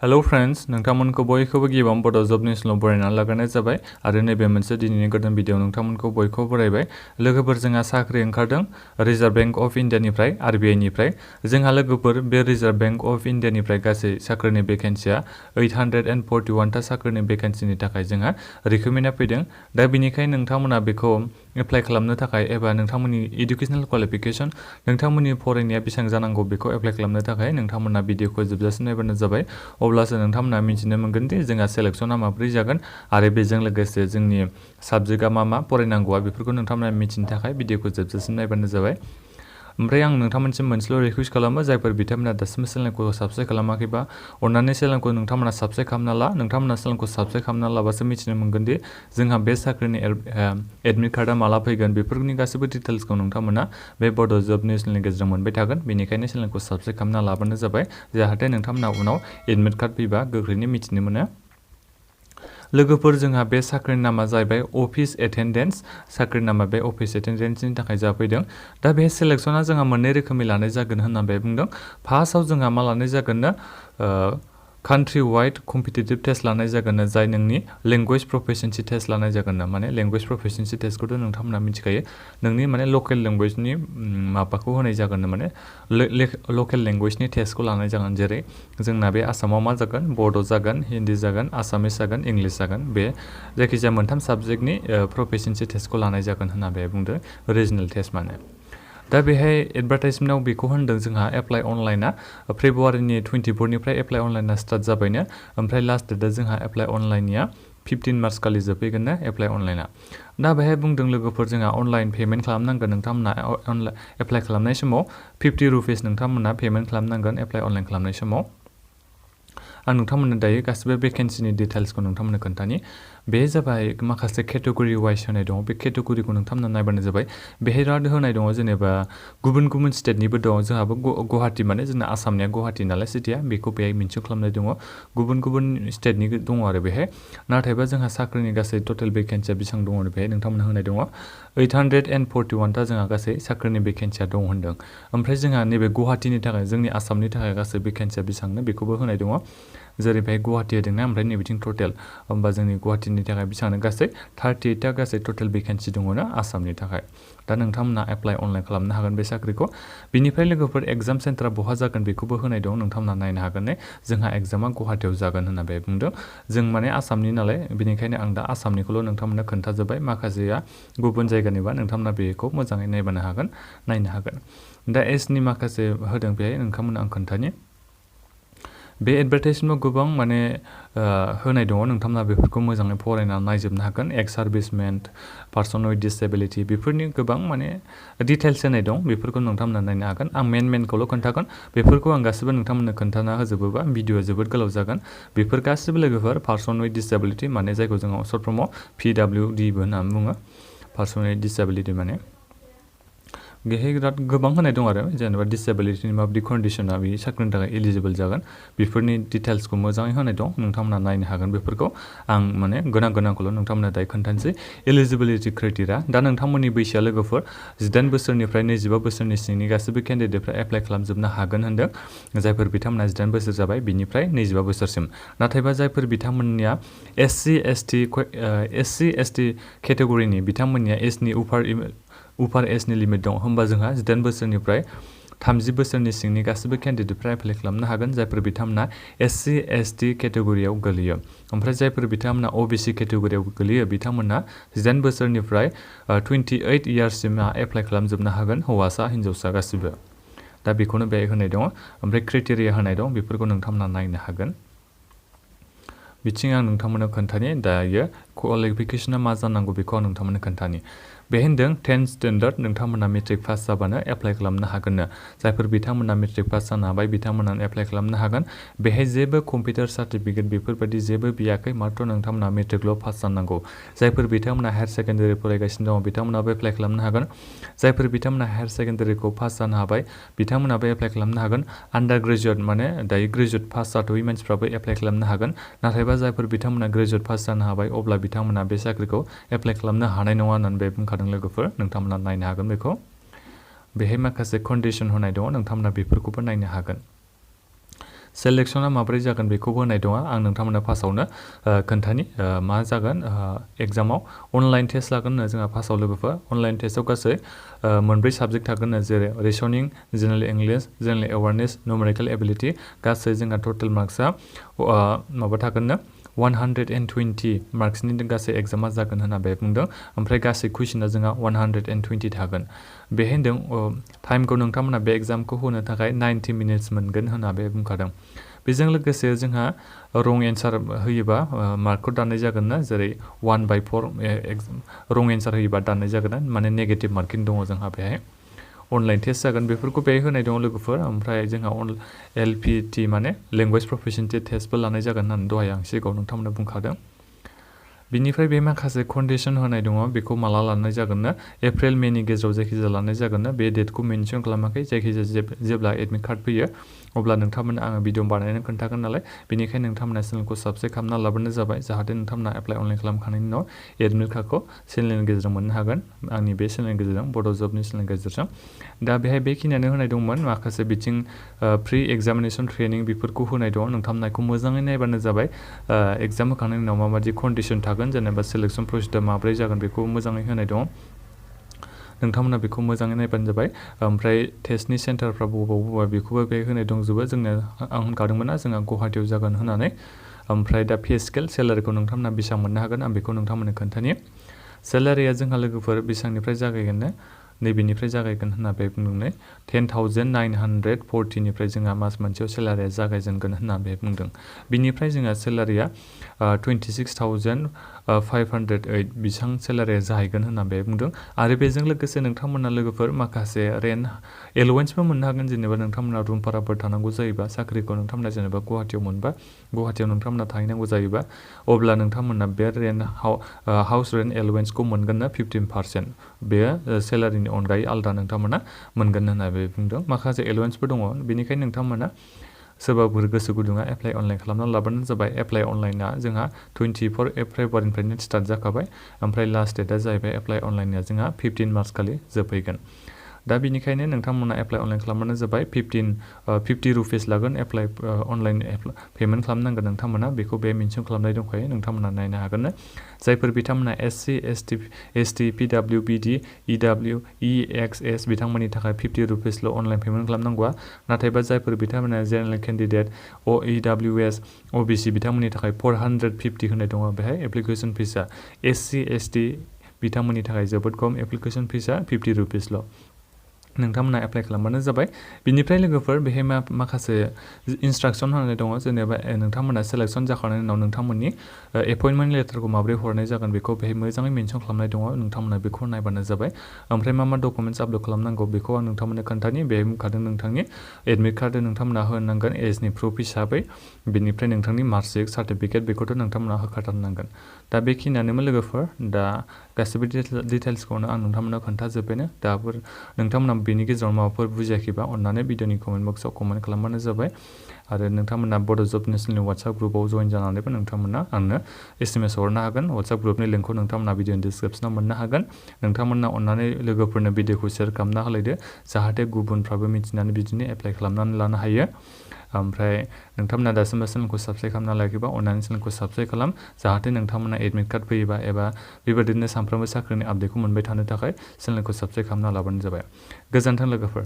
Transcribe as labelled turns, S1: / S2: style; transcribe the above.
S1: hello friends नोंथांमोनखौ बयखौबो गिबियावनो बड' जब निउसआव बरायनानै लाग्रोनाय जाबाय आरो नैबे मोनसे दिनैनि गोदान भिडिअ नोंथांमोनखौ बयखौबो बरायबाय लोगोफोर जोंहा साख्रि ओंखारदों रिजार्भ बेंक अफ इन्डियानिफ्राय RBI निफ्राय जोंहा लोगोफोर बे रिजार्भ बेंक अफ इन्डियानिफ्राय गासै साख्रिनि भेकेन्सिया 841 टा साख्रिनि भेकेन्सिनि थाखाय जोंहा रिक्रुटमेन्टआ फैदों दा बेनिखायनो नोंथांमोना बेखौ एप्लाइ खालामनो थाखाय एबा नोंथांमोननि एडुकेशनेल क्वालिफिकेशन नोंथांमोननि फरायनाया बेसेबां जानांगौ बेखौ एप्लाइ खालामनो थाखाय नोंथांमोना भिडिअखौ जोबजासिम नायबानो जाबाय अब्लासो नोंथांमोना मिथिनो मोनगोन दि जोंहा सेलेक्शना माबोरै जागोन आरो बेजों लोगोसे जोंनि साबजेक्टआ मा फरायनांगौआ बेफोरखौ नोंथांमोना मिथिनो थाखाय भिडिअखौ जोबजासिम नायबानो जाबाय ओमफ्राय आं नोंथांमोनसिम मोनसेल' रिक्वेस्ट खालामो जायफोर बिथांमोना दासिमबो चेनेलखौ साबस्क्राइब खालामाखैबा अन्नानै चेनेलखौ नोंथांमोना साबस्क्राइब खालामना ला नोंथांमोना चेनेलखौ साबस्क्राइब खालामना लाबासो मिथिनो मोनगोन दि जोंहा बे साख्रिनि एडमिट कार्डआ माला फैगोन बेफोरनि गासैबो डिटेल्सखौ नोंथांमोना बे बड' जब निउसनि गेजेरजों मोनबाय थागोन बेनिखायनो चेनेलखौ साबस्क्राइब खालामना लाबानो जाबाय जाहाथे नोंथांमोना उनाव एडमिट कार्ड फैबा गोख्रैनो मिथिनो मोनो लोगोफोर जोंहा बे साख्रिनि नामा जाहैबाय अफिस एटेन्डेन्स साख्रि नामा बे अफिस एटेन्डेन्सनि थाखाय जाफैदों दा बे सेलेक्शना जोंहा मोननै रोखोमै लानाय जागोन होननानै बुंदों फार्स्टआव जोंहा मा लानाय जागोननो कान्ट्रि वाइड कम्पिटिटिभ टेस्ट लानाय जागोन जाय नोंनि लेंगुवेज प्रफिशिएन्सि टेस्ट लानाय जागोन माने लेंगुवेज प्रफिशिएन्सि टेस्टखौथ' नोंथांमोना मिथिखायो नोंनि माने लकेल लेंगुवेजनि माबाखौ होनाय जागोन माने लकेल लेंगुवेजनि टेस्टखौ लानाय जागोन जेरै जोंना बे आसामाव मा जागोन बड' जागोन हिन्दी जागोन आसामिस जागोन इंलिश जागोन बे जायखिजाया मोनथाम साबजेक्टनि प्रफिशिएन्सि टेस्टखौ लानाय जागोन होनना बे बुंदों रिजनेल टेस्ट माने दा बेहाय एडभार्टाइजमेन्टआव बेखौ होनदों जोंहा एप्लाइ अनलाइना फेब्रुवारिनि 24निफ्राय एप्लाइ अनलाइना स्टार्ट जाबायनो ओमफ्राय लास्ट डेटआ जोंहा एप्लाइ अनलाइननिया 15 मार्च खालि जोबफैगोन ना एप्लाइ अनलाइना दा बेहाय बुंदों लोगोफोर जोंहा अनलाइन पेमेन्ट खालामनांगोन नोंथांमोना एप्लाइ खालामनाय समाव 50 रुपिस नोंथांमोना पेमेन्ट खालामनांगोन एप्लाइ अनलाइन खालामनाय समाव आं नोंथांमोननो दायो गासिबो भेकेन्सिनि डिटेल्सखौ नोंथांमोननो खोन्थानि बे जाबाय माखासे केटेगरि वाइज होनाय दङ बे केटेगरिखौ नोंथांमोना नायबानो जाबाय बेहाय होनाय दङ जेनेबा गुबुन स्टेटनिबो दङ जोंहाबो गुवाहाटि माने जोंना आसामनिया गुवाहाटि नालाय सिटिया बेखौ बेहाय मेनसन खालामनाय दङ गुबुन स्टेटनि दङ आरो बेहाय नाथायबा जोंहा साख्रिनि गासै टटेल भेकेन्सिया बेसेबां दङ बेहाय नोंथांमोननो होनाय दङ 841 टा जोंहा गासै साख्रिनि भेकेन्सिया दं होनदों ओमफ्राय जोंहा नैबे गुवाहाटिनि थाखाय जोंनि आसामनि थाखाय गासै भेकेन्सिया बेसेबांनो बेखौबो होनाय दङ जेरै बेहाय गुवाहाटि होदोंना ओमफ्राय नैबिथिं टटेल होमबा जोंनि गुवाहाटिनि थाखाय बेसेबांनो गासै 38 टा गासै टटेल भेकेन्सि दङना आसामनि थाखाय दा नोंथांमोना एप्लाइ अनलाइन खालामनो हागोन बे साख्रिखौ बिनिफ्राय लोगोफोर एग्जाम सेन्टारा बहा जागोन बेखौबो होनाय दं नोंथांमोना नायनो हागोन ने जोंहा एग्जामा गुवाहाटियाव जागोन होनना बे बुंदों जों माने आसामनि नालाय बेनिखायनो आं दा आसामनिखौल' नोंथांमोननो खोन्थाजोब्बाय माखासेया गुबुन जायगानिबा नोंथांमोना बेखौ मोजाङै नायनो हागोन दा एजनि माखासे होदों बेहाय नोंथांमोननो आं खोन्थानि बे एडभार्टाइजमेन्टआव गोबां माने होनाय दङ नोंथांमोना बेफोरखौ मोजाङै फरायनानै नायजोबनो हागोन एक्स सार्भिसमेन पार्सन विथ डिसेबिलिटि बेफोरनि गोबां माने डिटेल्स होनाय दं बेफोरखौ नोंथांमोना नायनो हागोन आं मेनखौल' खोन्थागोन बेफोरखौ आं गासिबो नोंथांमोननो खोन्थाना होजोबोबा भिडिअआ जोबोद गोलाव जागोन बेफोर गासिबो लोगोफोर पार्सन विथ डिसेबिलिटि माने जायखौ जोङो सर्ट फर्माव PWDबो होननानै बुङो पार्सन विथ डिसेबिलिटि माने बेहाय बिराद गोबां होनाय दं आरो जेनेबा डिसेबिलिटिनि माबायदि कन्डिसना बे साख्रिनि थाखाय एलिजिबोल जागोन बेफोरनि डिटेल्सखौ मोजाङै होनाय दं नोंथांमोना नायनो हागोन बेफोरखौ आं माने गोनांखौल' नोंथांमोना दायो खोन्थानोसै एलिजिबिलिटि क्राइटेरिया दा नोंथांमोननि बैसोआ लोगोफोर 18 बोसोरनिफ्राय 25 बोसोरनि सिंनि गासैबो केन्डिडेटफ्रा एप्लाइ खालामजोबनो हागोन होनदों जायफोर बिथांमोना 18 बोसोर जाबाय बिनिफ्राय 25 बोसोरसिम नाथायबा जायफोर बिथांमोननिया SC ST केटेगरिनि बिथांमोननिया एजनि उफार एजनि लिमिट दं होमबा जोंहा 18 बोसोरनिफ्राय 30 बोसोरनि सिंनि गासैबो केन्डिडेटफ्रा एप्लाइ खालामनो हागोन जायफोर बिथांमोना SC ST केटेगरियाव गोलैयो ओमफ्राय जायफोर बिथांमोना OBC केटेगरियाव गोलैयो बिथांमोना 18 बोसोरनिफ्राय 28 इयार्ससिमा एप्लाइ खालामजोबनो हागोन हौवासा हिन्जावसा गासिबो दा बेखौनो बेहाय होनाय दङ ओमफ्राय क्राइटेरिया होनाय दं बेफोरखौ नोंथांमोना नायनो हागोन बिथिं आं नोंथांमोननो खोन्थानि दायो क्वालिफिकेसना मा जानांगौ बेखौ आं नोंथांमोननो खोन्थानि बे होनदों 10th स्टेन्डार्ड नोंथांमोना मेट्रिक पास जाबानो एप्लाइ खालामनो हागोननो जायफोर बिथांमोना मेट्रिक पास जानो हाबाय बिथांमोना एप्लाइ खालामनो हागोन बेहाय जेबो कम्पिउटार सार्टिफिकेट बेफोरबायदि जेबो बियाखै मात्र नोंथांमोना मेट्रिकल' पास जानांगौ जायफोर बिथांमोना हायार सेकेन्डारि फरायगासिनो दङ बिथांमोनाबो एप्लाइ खालामनो हागोन जायफोर बिथांमोना हायार सेकेन्डारिखौ पास जानो हाबाय बिथांमोनाबो एप्लाइ खालामनो हागोन आन्डार ग्रेजुवेट माने दायो ग्रेजुवेट पास जाथ'यै मानसिफ्राबो एप्लाइ खालामनो हागोन नाथायबा जायफोर बिथांमोना ग्रेजुवेट पास जानो हाबाय अब्ला बिथांमोना बे साख्रिखौ एप्लाइ खालामनो हानाय नङा होननानै बे बुंखादों लोगोफोर नोंथांमोना नायनो हागोन बेखौ बेहाय माखासे कन्डिसन होनाय दङ नोंथांमोना बेफोरखौबो नायनो हागोन सेलेक्शना माब्रै जागोन बेखौबो होनाय दङ आं नोंथांमोननो फार्स्टआवनो खोन्थानि मा जागोन एग्जामाव अनलाइन टेस्ट लागोन जोंहा फार्स्टआव लोगोफोर अनलाइन टेस्टआव गासै मोनब्रै साबजेक्ट थागोन जेरै reasoning general English general awareness numerical ability गासै जोंहा टोटल मार्क्सआ माबा थागोन 120 मार्क्सनि गासै एग्जामा जागोन होनना बे बुंदों ओमफ्राय गासै कुइसना जोंहा 120 थागोन बेहाय होनदों टाइमखौ नोंथांमोना बे एग्जामखौ होनो थाखाय 90 मिनिट्स मोनगोन होनना बे बुंखादों बेजों लोगोसे जोंहा रं एन्सार होयोबा मार्कखौ दाननाय जागोन ना जेरै 1/4 रं एन्सार होयोबा दाननाय जागोन माने नेगेटिभ मार्किं दङ जोंहा बेहाय अनलाइन टेस्ट जागोन बेफोरखौ बेहाय होनाय दङ लोगोफोर ओमफ्राय जोंहा LPT माने लेंगुवेज प्रफिशिएन्सि टेस्टबो लानाय जागोन होननानै दहाय आं सिगाङाव नोंथांमोननो बुंखादों बिनिफ्राय बे माखासे कन्डिशन होनाय दङ बेखौ माला लानाय जागोन ना एप्रिल मेनि गेजेराव जायखिजाया लानाय जागोन ना बे डेटखौ मेनसन खालामाखै जायखिजाया जेब्ला एडमिट कार्ड फैयो अब्ला नोंथांमोननो आङो भिडिअ बानायनो खोन्थागोन नालाय बेनिखायनो नोंथांमोना चेनेलखौ साबस्क्राइब खालामना लाबानो जाबाय जाहाथे नोंथांमोना एप्लाइ अनलाइन खालामखांनायनि उनाव एडमिट कार्डखौ चेनेलनि गेजेरजों मोननो हागोन आंनि बे चेनेलनि गेजेरजों बड' जबनि चेनेलनि गेजेरजों दा बेहाय बेखिनियानो होनाय दंमोन माखासे बिथिं प्रि एग्जामिनेसन ट्रेनिं बेफोरखौ होनाय दं नोंथांमोनखौ मोजाङै नायबानो जाबाय एग्जाम होखांनायनि उनाव माबायदि कन्डिशन थागोन जेनेबा सिलेक्शन प्रसिडार माब्रै जागोन बेखौ मोजाङै होनाय दं नोंथांमोना बेखौ मोजाङै नायबानो जाबाय ओमफ्राय टेस्टनि सेन्टारफ्रा बबेबा बेखौबो बे होनाय दंजोबो जोंनो आं होनखादोंमोन ना जोंहा गुवाहाटियाव जागोन होननानै ओमफ्राय दा पे स्केल सेलारिखौ नोंथांमोना बेसेबां मोननो हागोन आं बेखौ नोंथांमोननो खोन्थानि सेलारिया जोंहा लोगोफोर बेसेबांनिफ्राय जागायगोन नैबेनिफ्राय जागायगोन होनना बे बुंदों 10,940 निफ्राय जोंहा मास मोनसेयाव सेलारिया जागायजेनगोन होनना बे बुंदों बिनिफ्राय जोंहा सेलारिया 26,508 बेसां सेलारिया जाहैगोन होनना बे बुंदों आरो बेजों लोगोसे नोंथांमोना लोगोफोर माखासे रेन्ट एलावेन्सबो मोननो हागोन जेनेबा नोंथांमोना रुम भाराफोर थानांगौ जायोबा साख्रिखौ नोंथांमोना जेनेबा गुवाहाटियाव मोनबा गुवाहाटियाव नोंथांमोना थाहैनांगौ जायोबा अब्ला नोंथांमोना बे रेन्ट हाउस रेन्ट एलावेन्सखौ मोनगोन ना 15% बेयो सेलारिनि अनगायै आलादा नोंथांमोना मोनगोन होनना बे बुंदों माखासे एलावेन्सबो दङ बेनिखायनो नोंथांमोना सोरबाफोर गोसो गुदुङा एप्लाइ अनलाइन खालामना लाबानो जाबाय एप्लाइ अनलाइना जोंहा 24 फेब्रुवारिनिफ्रायनो स्टार्ट जाखाबाय ओमफ्राय लास्ट डेटआ जाहैबाय एप्लाइ अनलाइनआ जोंहा 15 मार्च खालि जोबहैगोन दा बेनिखायनो नोंथांमोना एप्लाइ अनलाइन खालामबानो जाबाय 50 रुपिस लागोन एप्लाइ अनलाइन पेमेन्ट खालामनांगोन नोंथांमोना बेखौ बे मेनसन खालामनाय दंखायो नोंथांमोना नायनो हागोन जायफोर बिथांमोना SC ST PWBD EW EXS बिथांमोननि थाखाय 50 रुपिसल' अनलाइन पेमेन्ट खालामनांगौआ नाथायबा जायफोर बिथांमोना जेनेरेल केन्डिडेट EWS OBC बिथांमोननि थाखाय 450 होनाय दङ बेहाय एप्लिकेसन फिसा SC ST बिथांमोननि थाखाय जोबोद खम एप्लिकेसन फिसा 50 रुपिसल' नोंथांमोना एप्लाइ खालामबानो जाबाय बिनिफ्राय लोगोफोर बेहाय माखासे इन्सट्राक्सन होनाय दङ जेनेबा नोंथांमोना सेलेक्सन जाखांनायनि उनाव नोंथांमोननि एपइन्टमेन्ट लेटारखौ माबोरै हरनाय जागोन बेखौ बेहाय मोजाङै मेनसन खालामनाय दङ नोंथांमोना बेखौ नायबानो जाबाय ओमफ्राय मा डकुमेन्ट्स आपल'ड खालामनांगौ बेखौ आं नोंथांमोननो खोन्थानि बेहाय बुंखादों नोंथांनि एडमिट कार्ड नोंथांमोना होनांगोन एजनि प्रुफ हिसाबै बेनिफ्राय नोंथांनि मार्कशिट सार्टिफिकेट बेखौथ' नोंथांमोना होखाथारनांगोन दा बेखिनियानोमोन लोगोफोर दा गासैबो डिटेल्सखौनो आं नोंथांमोननो खोन्थाजोब्बायनो दाबो नोंथांमोना बेनि गेजेराव माबाफोर बुजियाखैबा अन्नानै भिडिअनि कमेन्ट बक्सआव कमेन्ट खालामबानो जाबाय आरो नोंथांमोना बड' जब नेसनेलनि WhatsApp ग्रुपआव जइन जानानैबो नोंथांमोना आंनो SMS हरनो हागोन WhatsApp ग्रुपनि लिंकखौ नोंथांमोना भिडिअनि डिसक्रिप्सनाव मोननो हागोन नोंथांमोना अन्नानै लोगोफोरनो भिडिअखौ शेयार खालामना होलायदो जाहाथे गुबुनफ्राबो मिथिनानै बिदिनो एप्लाइ खालामनानै लानो हायो ओमफ्राय नोंथांमोना दासिमबो चेनेलखौ साबस्क्राइब खालामना लायाखैबा अन्नानै चेनेलखौ साबस्क्राइब खालाम जाहाथे नोंथांमोना एडमिट कार्ड फैयोबा एबा बेबायदिनो सानफ्रोमबो साख्रिनि आपडेटखौ मोनबाय थानो थाखाय चेनेलखौ साबस्क्राइब खालामना लाबानो जाबाय गोजोन्थों लोगोफोर